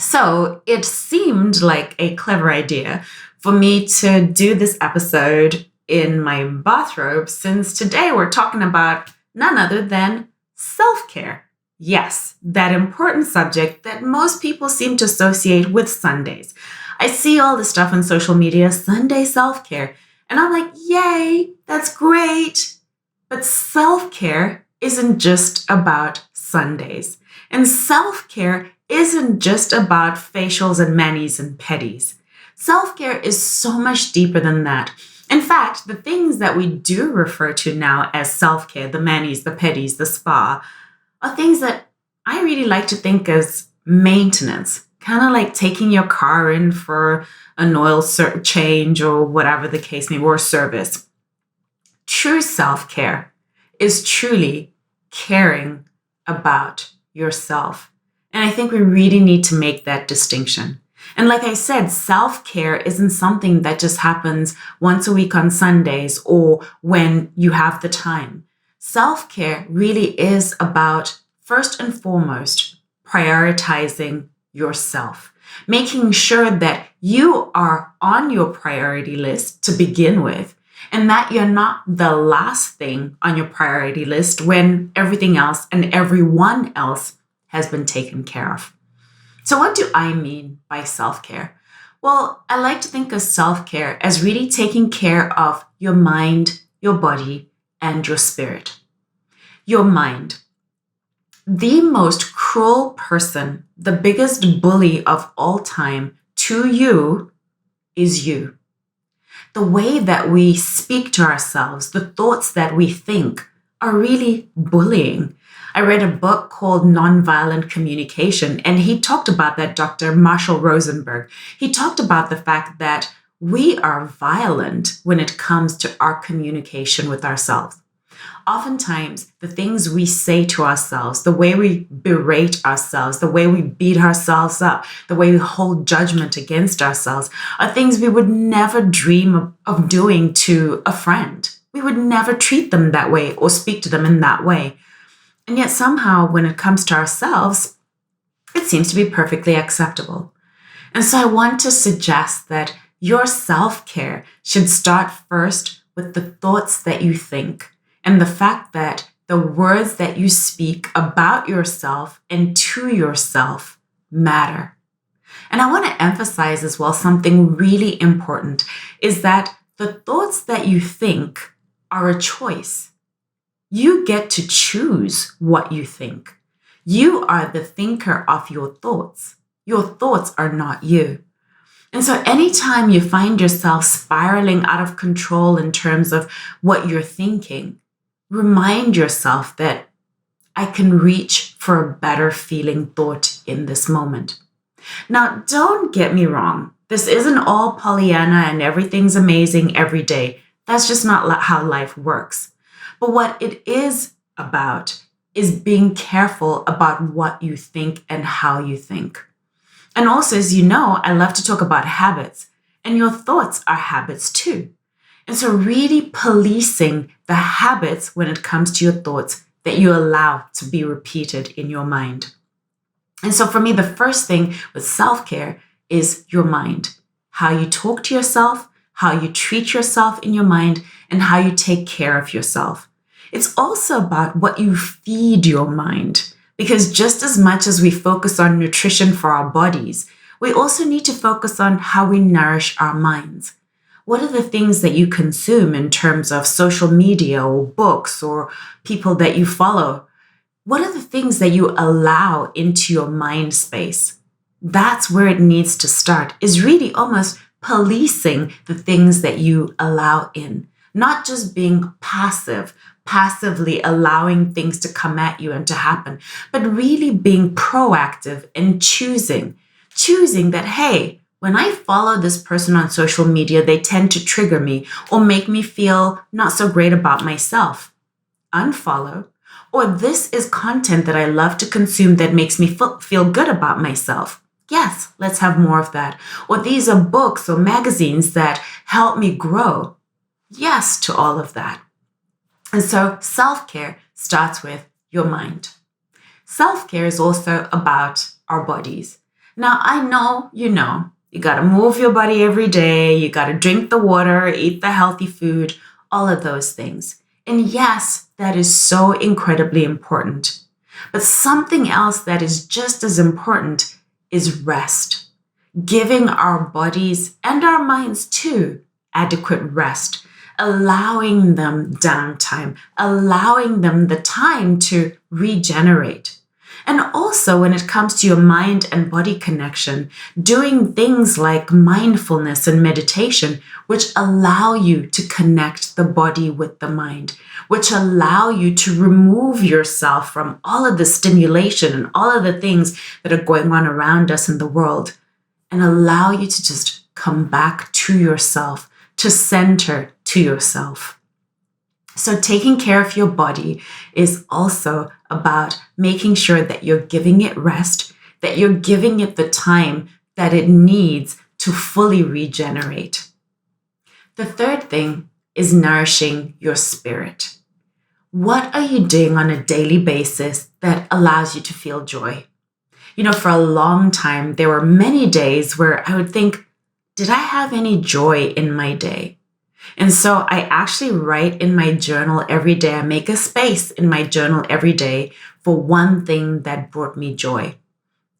So it seemed like a clever idea for me to do this episode in my bathrobe, since today we're talking about none other than self-care. Yes, that important subject that most people seem to associate with Sundays. I see all this stuff on social media, Sunday self-care, and I'm like, yay, that's great. But self-care isn't just about Sundays. And self-care isn't just about facials and manis and pedis. Self-care is so much deeper than that. In fact, the things that we do refer to now as self-care, the manis, the pedis, the spa, are things that I really like to think as maintenance, kind of like taking your car in for an oil change or whatever the case may be, or service. True self-care is truly caring about yourself. And I think we really need to make that distinction. And like I said, self-care isn't something that just happens once a week on Sundays or when you have the time. Self-care really is about, first and foremost, prioritizing yourself, making sure that you are on your priority list to begin with, and that you're not the last thing on your priority list when everything else and everyone else has been taken care of. So what do I mean by self-care? Well, I like to think of self-care as really taking care of your mind, your body, and your spirit. Your mind. The most cruel person, the biggest bully of all time to you is you. The way that we speak to ourselves, the thoughts that we think are really bullying. I read a book called Nonviolent Communication, and he talked about that, Dr. Marshall Rosenberg. He talked about the fact that we are violent when it comes to our communication with ourselves. Oftentimes, the things we say to ourselves, the way we berate ourselves, the way we beat ourselves up, the way we hold judgment against ourselves are things we would never dream of doing to a friend. We would never treat them that way or speak to them in that way. And yet somehow when it comes to ourselves, it seems to be perfectly acceptable. And so I want to suggest that your self-care should start first with the thoughts that you think and the fact that the words that you speak about yourself and to yourself matter. And I want to emphasize as well something really important is that the thoughts that you think are a choice. You get to choose what you think. You are the thinker of your thoughts. Your thoughts are not you. And so anytime you find yourself spiraling out of control in terms of what you're thinking, remind yourself that I can reach for a better feeling thought in this moment. Now, don't get me wrong. This isn't all Pollyanna and everything's amazing every day. That's just not how life works. But what it is about is being careful about what you think and how you think. And also, as you know, I love to talk about habits, and your thoughts are habits too. And so really policing the habits when it comes to your thoughts that you allow to be repeated in your mind. And so for me, the first thing with self-care is your mind. How you talk to yourself, how you treat yourself in your mind, and how you take care of yourself. It's also about what you feed your mind, because just as much as we focus on nutrition for our bodies, we also need to focus on how we nourish our minds. What are the things that you consume in terms of social media or books or people that you follow? What are the things that you allow into your mind space? That's where it needs to start, is really almost policing the things that you allow in, not just being passively allowing things to come at you and to happen, but really being proactive and choosing that, hey, when I follow this person on social media, they tend to trigger me or make me feel not so great about myself. Unfollow. Or this is content that I love to consume that makes me feel good about myself. Yes, let's have more of that. Or these are books or magazines that help me grow. Yes to all of that. And so self-care starts with your mind. Self-care is also about our bodies. Now, I know, you got to move your body every day. You got to drink the water, eat the healthy food, all of those things. And yes, that is so incredibly important. But something else that is just as important is rest. Giving our bodies and our minds too adequate rest, allowing them downtime, allowing them the time to regenerate. And also, when it comes to your mind and body connection, doing things like mindfulness and meditation, which allow you to connect the body with the mind, which allow you to remove yourself from all of the stimulation and all of the things that are going on around us in the world, and allow you to just come back to yourself, to center to yourself. So taking care of your body is also about making sure that you're giving it rest, that you're giving it the time that it needs to fully regenerate. The third thing is nourishing your spirit. What are you doing on a daily basis that allows you to feel joy? For a long time, there were many days where I would think, did I have any joy in my day? And so I actually write in my journal every day. I make a space in my journal every day for one thing that brought me joy.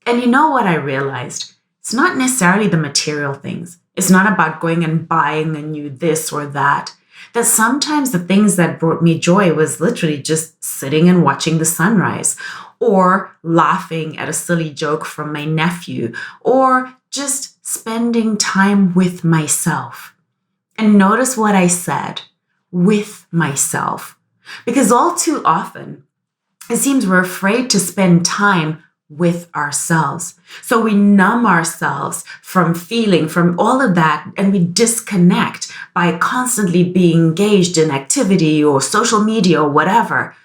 And you know what I realized? It's not necessarily the material things. It's not about going and buying a new this or that. That sometimes the things that brought me joy was literally just sitting and watching the sunrise, or laughing at a silly joke from my nephew, or just spending time with myself. And notice what I said, with myself. Because all too often, it seems we're afraid to spend time with ourselves. So we numb ourselves from feeling, from all of that, and we disconnect by constantly being engaged in activity or social media or whatever.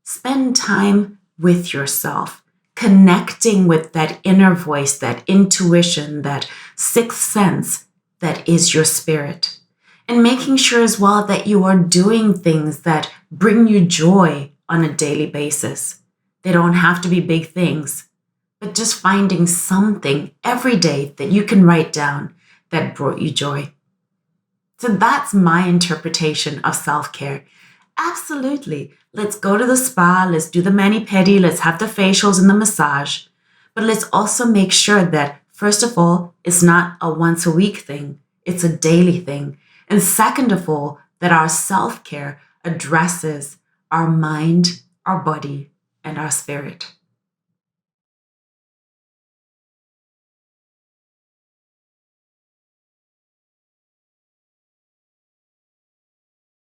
Spend time with yourself, connecting with that inner voice, that intuition, that sixth sense that is your spirit. And making sure as well that you are doing things that bring you joy on a daily basis. They don't have to be big things, but just finding something every day that you can write down that brought you joy. So that's my interpretation of self-care. Absolutely. Let's go to the spa, let's do the mani-pedi, let's have the facials and the massage. But let's also make sure that, first of all, it's not a once a week thing, it's a daily thing. And second of all, that our self-care addresses our mind, our body, and our spirit.